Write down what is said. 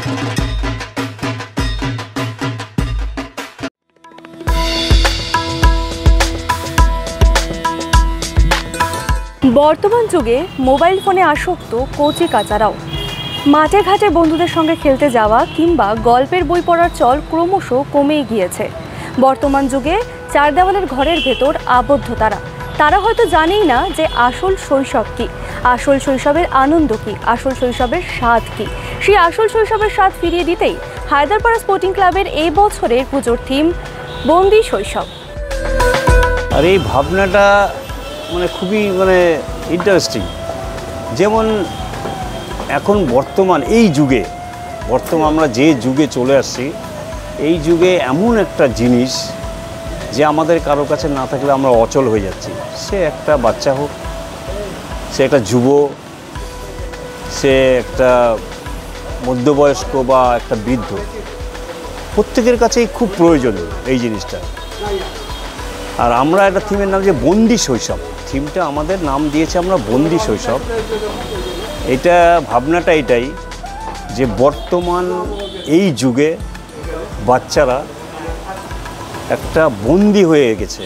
বর্তমান যুগে মোবাইল ফোনে আসক্ত কচি কাচারাও। মাঠে ঘাটে বন্ধুদের সঙ্গে খেলতে যাওয়া কিংবা গল্পের বই পড়ার চল ক্রমশ কমেই গিয়েছে। বর্তমান যুগে চার দেওয়ালের ঘরের ভেতর আবদ্ধ তারা হয়তো জানেই না যে আসল শৈশব কী, আসল শৈশবের আনন্দ কী, আসল শৈশবের স্বাদ কী। সেই আসল শৈশবের স্বাদ ফিরিয়ে দিতেই হায়দারপাড়া স্পোর্টিং ক্লাবের এই বছরের পুজোর থিম বন্দি শৈশব। আর এই ভাবনাটা খুবই ইন্টারেস্টিং। যেমন এখন বর্তমান এই যুগে, আমরা যে যুগে চলে আসছি, এই যুগে এমন একটা জিনিস যে আমাদের কারো কাছে না থাকলে আমরা অচল হয়ে যাচ্ছি। সে একটা বাচ্চা হোক, সে একটা যুব, সে একটা মধ্যবয়স্ক বা একটা বৃদ্ধ, প্রত্যেকের কাছেই খুব প্রয়োজনীয় এই জিনিসটা। আর আমরা একটা থিমের নাম যে বন্দি শৈশব, থিমটা আমাদের নাম দিয়েছে আমরা বন্দি শৈশব। এটা ভাবনাটা এটাই যে বর্তমান এই যুগে বাচ্চারা একটা বন্দি হয়ে গেছে।